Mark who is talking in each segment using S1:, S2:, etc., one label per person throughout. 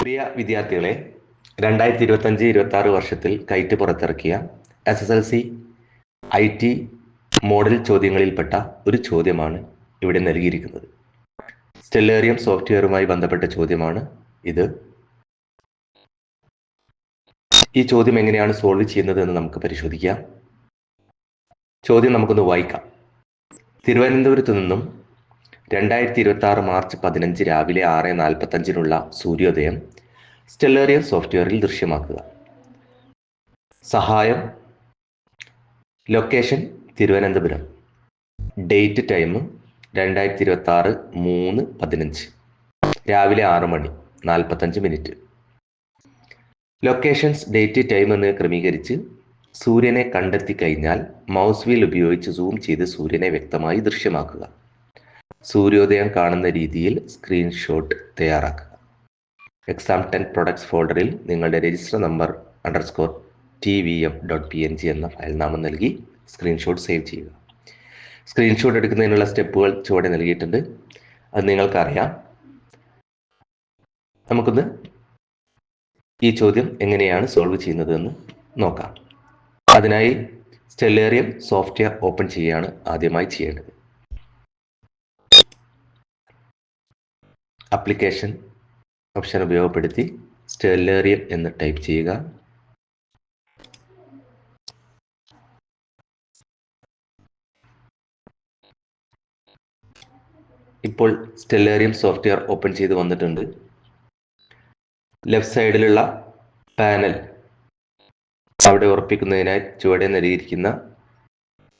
S1: പ്രിയ വിദ്യാർത്ഥികളെ, 2025-26 വർഷത്തിൽ കൈറ്റ് പുറത്തിറക്കിയ SSLC IT മോഡൽ ചോദ്യങ്ങളിൽപ്പെട്ട ഒരു ചോദ്യമാണ് ഇവിടെ നൽകിയിരിക്കുന്നത്. സ്റ്റെല്ലേറിയം സോഫ്റ്റ്വെയറുമായി ബന്ധപ്പെട്ട ചോദ്യമാണ് ഇത്. ഈ ചോദ്യം എങ്ങനെയാണ് സോൾവ് ചെയ്യുന്നത് എന്ന് നമുക്ക് പരിശോധിക്കാം. ചോദ്യം നമുക്കൊന്ന് വായിക്കാം. തിരുവനന്തപുരത്തു നിന്നും 2026 മാർച്ച് 15 രാവിലെ 6:45 സൂര്യോദയം സ്റ്റെല്ലേറിയം സോഫ്റ്റ്വെയറിൽ ദൃശ്യമാക്കുക. സഹായം: ലൊക്കേഷൻ തിരുവനന്തപുരം, ഡേറ്റ് ടൈം 2026 3:15 രാവിലെ 6:45. ലൊക്കേഷൻസ്, ഡേറ്റ്, ടൈം എന്നിവ ക്രമീകരിച്ച് സൂര്യനെ കണ്ടെത്തി കഴിഞ്ഞാൽ മൗസ് വീൽ ഉപയോഗിച്ച് സൂം ചെയ്ത് സൂര്യനെ വ്യക്തമായി ദൃശ്യമാക്കുക. സൂര്യോദയം കാണുന്ന രീതിയിൽ സ്ക്രീൻഷോട്ട് തയ്യാറാക്കുക. എക്സാം 10 പ്രൊഡക്ട്സ് ഫോൾഡറിൽ നിങ്ങളുടെ രജിസ്റ്റർ നമ്പർ _tvm.png എന്ന ഫയൽ നാമം നൽകി സ്ക്രീൻഷോട്ട് സേവ് ചെയ്യുക. സ്ക്രീൻഷോട്ട് എടുക്കുന്നതിനുള്ള സ്റ്റെപ്പുകൾ ചുവടെ നൽകിയിട്ടുണ്ട്. അത് നിങ്ങൾക്കറിയാം. നമുക്കൊന്ന് ഈ ചോദ്യം എങ്ങനെയാണ് സോൾവ് ചെയ്യുന്നത് എന്ന് നോക്കാം. അതിനായി സ്റ്റെല്ലേറിയം സോഫ്റ്റ്വെയർ ഓപ്പൺ ചെയ്യുകയാണ് ആദ്യമായി ചെയ്യേണ്ടത്. ആപ്ലിക്കേഷൻ ഓപ്ഷൻ ഉപയോഗപ്പെടുത്തി സ്റ്റെല്ലേറിയം എന്ന് ടൈപ്പ് ചെയ്യുക. ഇപ്പോൾ സ്റ്റെല്ലേറിയം സോഫ്റ്റ്വെയർ ഓപ്പൺ ചെയ്ത് വന്നിട്ടുണ്ട്. ലെഫ്റ്റ് സൈഡിലുള്ള പാനൽ അവിടെ ഉറപ്പിക്കുന്നതിനായി ചുവടെ നൽകിയിരിക്കുന്ന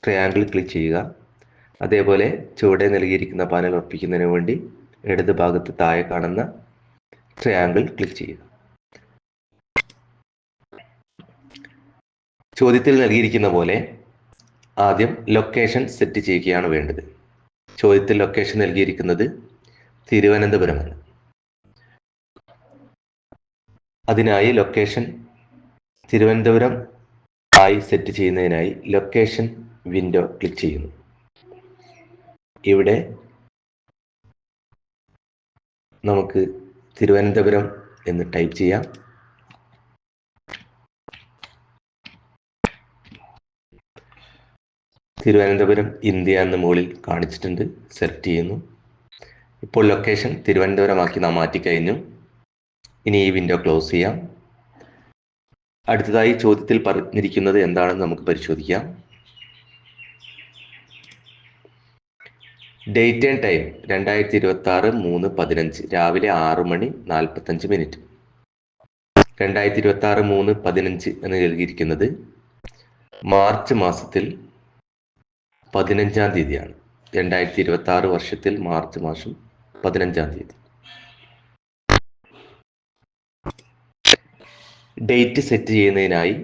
S1: ട്രയാങ്കിൾ ക്ലിക്ക് ചെയ്യുക. അതേപോലെ ചുവടെ നൽകിയിരിക്കുന്ന പാനൽ ഉറപ്പിക്കുന്നതിന് വേണ്ടി ഇടത് ഭാഗത്ത് താഴെ കാണുന്ന ട്രയാങ്കിൾ ക്ലിക്ക് ചെയ്യുക. ചോദ്യത്തിൽ നൽകിയിരിക്കുന്ന പോലെ ആദ്യം ലൊക്കേഷൻ സെറ്റ് ചെയ്യുകയാണ് വേണ്ടത്. ചോദ്യത്തിൽ ലൊക്കേഷൻ നൽകിയിരിക്കുന്നത് തിരുവനന്തപുരമാണ്. അതിനായി ലൊക്കേഷൻ തിരുവനന്തപുരം ആയി സെറ്റ് ചെയ്യുന്നതിനായി ലൊക്കേഷൻ വിൻഡോ ക്ലിക്ക് ചെയ്യുന്നു. ഇവിടെ നമുക്ക് തിരുവനന്തപുരം എന്ന് ടൈപ്പ് ചെയ്യാം. തിരുവനന്തപുരം ഇന്ത്യ എന്ന് മുകളിൽ കാണിച്ചിട്ടുണ്ട്. സെലക്ട് ചെയ്യുന്നു. ഇപ്പോൾ ലൊക്കേഷൻ തിരുവനന്തപുരമാക്കി നാം മാറ്റിക്കഴിഞ്ഞു. ഇനി ഈ വിൻഡോ ക്ലോസ് ചെയ്യാം. അടുത്തതായി ചോദ്യത്തിൽ പറഞ്ഞിരിക്കുന്നത് എന്താണെന്ന് നമുക്ക് പരിശോധിക്കാം. ഡേറ്റ് ആൻഡ് ടൈം 2026 3:15 രാവിലെ 6:45. 2026 3:15 എന്ന് നൽകിയിരിക്കുന്നത് മാർച്ച് മാസത്തിൽ 15-ാം തീയതിയാണ്. 2026 വർഷത്തിൽ മാർച്ച് മാസം 15-ാം തീയതി. ഡേറ്റ് സെറ്റ് ചെയ്യുന്നതിനായി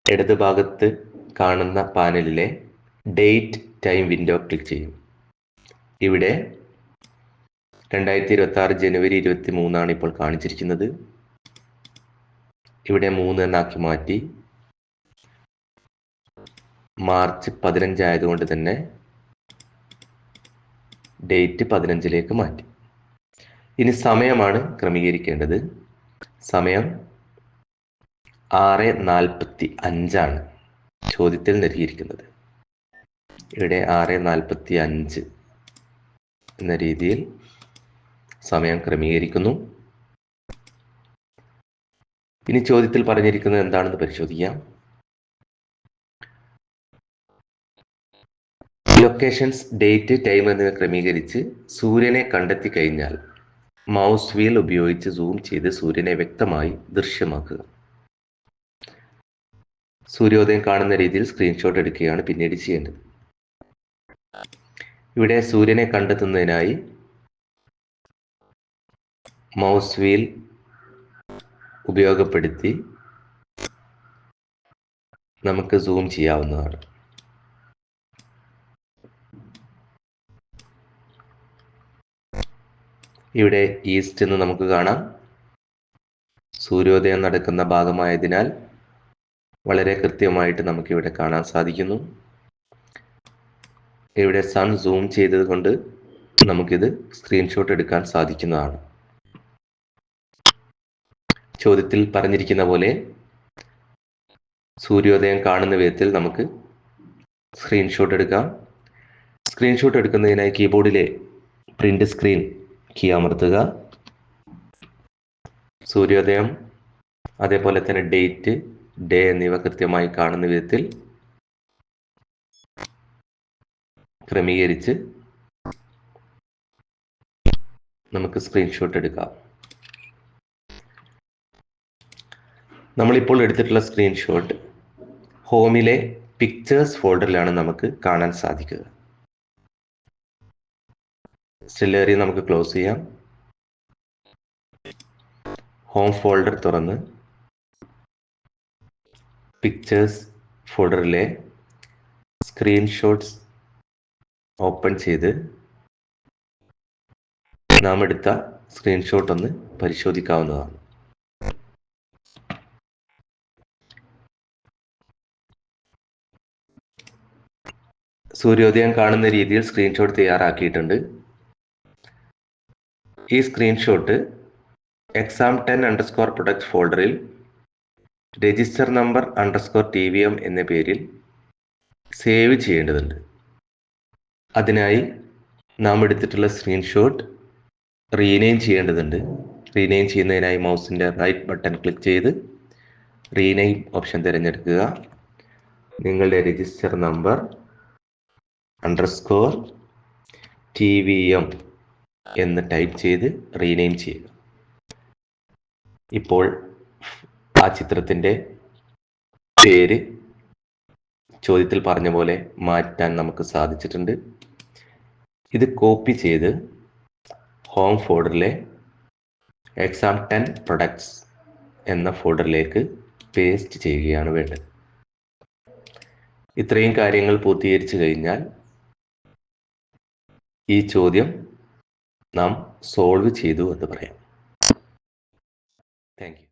S1: ഇടത് ഭാഗത്ത് കാണുന്ന പാനലിലെ ഡേറ്റ് ടൈം വിൻഡോ ക്ലിക്ക് ചെയ്യും. ഇവിടെ 2026 ജനുവരി 23 ഇപ്പോൾ കാണിച്ചിരിക്കുന്നത്. ഇവിടെ 3 എന്നാക്കി മാറ്റി. മാർച്ച് 15 ആയതുകൊണ്ട് തന്നെ ഡേറ്റ് 15-ലേക്ക് മാറ്റി. ഇനി സമയമാണ് ക്രമീകരിക്കേണ്ടത്. സമയം 6:45 ചോദ്യത്തിൽ നൽകിയിരിക്കുന്നത്. ഇവിടെ 6:45 എന്ന രീതിയിൽ സമയം ക്രമീകരിക്കുന്നു. ഇനി ചോദ്യത്തിൽ പറഞ്ഞിരിക്കുന്നത് എന്താണെന്ന് പരിശോധിക്കാം. ലൊക്കേഷൻസ്, ഡേറ്റ്, ടൈം എന്നിവ ക്രമീകരിച്ച് സൂര്യനെ കണ്ടെത്തി കഴിഞ്ഞാൽ മൗസ് വീൽ ഉപയോഗിച്ച് സൂം ചെയ്ത് സൂര്യനെ വ്യക്തമായി ദൃശ്യമാക്കുക. സൂര്യോദയം കാണുന്ന രീതിയിൽ സ്ക്രീൻഷോട്ട് എടുക്കുകയാണ് പിന്നീട് ചെയ്യേണ്ടത്. ഇവിടെ സൂര്യനെ കണ്ടെത്തുന്നതിനായി മൗസ് വീൽ ഉപയോഗപ്പെടുത്തി നമുക്ക് സൂം ചെയ്യാവുന്നതാണ്. ഇവിടെ ഈസ്റ്റ് എന്ന് നമുക്ക് കാണാം. സൂര്യോദയം നടക്കുന്ന ഭാഗമായതിനാൽ വളരെ കൃത്യമായിട്ട് നമുക്കിവിടെ കാണാൻ സാധിക്കുന്നു. ഇവിടെ സൺ സൂം ചെയ്തത് കൊണ്ട് നമുക്കിത് സ്ക്രീൻഷോട്ട് എടുക്കാൻ സാധിക്കുന്നതാണ്. ചോദ്യത്തിൽ പറഞ്ഞിരിക്കുന്ന പോലെ സൂര്യോദയം കാണുന്ന വിധത്തിൽ നമുക്ക് സ്ക്രീൻഷോട്ട് എടുക്കാം. സ്ക്രീൻഷോട്ട് എടുക്കുന്നതിനായി കീബോർഡിലെ പ്രിന്റ് സ്ക്രീൻ കീ അമർത്തുക. സൂര്യോദയം അതേപോലെ തന്നെ ഡേറ്റ്, ഡേ എന്നിവ കൃത്യമായി കാണുന്ന വിധത്തിൽ ക്രമീകരിച്ച് നമുക്ക് സ്ക്രീൻഷോട്ട് എടുക്കാം. നമ്മളിപ്പോൾ എടുത്തിട്ടുള്ള സ്ക്രീൻഷോട്ട് ഹോമിലെ പിക്ചേഴ്സ് ഫോൾഡറിലാണ് നമുക്ക് കാണാൻ സാധിക്കുക. സ്റ്റിൽ ഏരിയ നമുക്ക് ക്ലോസ് ചെയ്യാം. ഹോം ഫോൾഡർ തുറന്ന് പിക്ചേഴ്സ് ഫോൾഡറിലെ സ്ക്രീൻഷോട്ട്സ് ഓപ്പൺ ചെയ്ത് നാം എടുത്ത സ്ക്രീൻഷോട്ട് ഒന്ന് പരിശോധിക്കാവുന്നതാണ്. സൂര്യോദയം കാണുന്ന രീതിയിൽ സ്ക്രീൻഷോട്ട് തയ്യാറാക്കിയിട്ടുണ്ട്. ഈ സ്ക്രീൻഷോട്ട് exam10_products ഫോൾഡറിൽ രജിസ്റ്റർ നമ്പർ _tvm എന്ന പേരിൽ സേവ് ചെയ്യേണ്ടതുണ്ട്. അതിനായി നാം എടുത്തിട്ടുള്ള സ്ക്രീൻഷോട്ട് റീനെയിം ചെയ്യേണ്ടതുണ്ട്. റീനെയിം ചെയ്യുന്നതിനായി മൗസിൻ്റെ റൈറ്റ് ബട്ടൺ ക്ലിക്ക് ചെയ്ത് റീനെയിം ഓപ്ഷൻ തിരഞ്ഞെടുക്കുക. നിങ്ങളുടെ രജിസ്റ്റർ നമ്പർ _tvm എന്ന് ടൈപ്പ് ചെയ്ത് റീനെയിം ചെയ്യുക. ഇപ്പോൾ ആ ചിത്രത്തിൻ്റെ പേര് ചോദ്യത്തിൽ പറഞ്ഞ പോലെ മാറ്റാൻ നമുക്ക് സാധിച്ചിട്ടുണ്ട്. ഇത് കോപ്പി ചെയ്ത് ഹോം ഫോൾഡറിലെ exam10products എന്ന ഫോൾഡറിലേക്ക് പേസ്റ്റ് ചെയ്യുകയാണ് വേണ്ടത്. ഇത്രയും കാര്യങ്ങൾ പൂർത്തീകരിച്ചു കഴിഞ്ഞാൽ ഈ ചോദ്യം നാം സോൾവ് ചെയ്തു എന്ന് പറയാം. Thank you.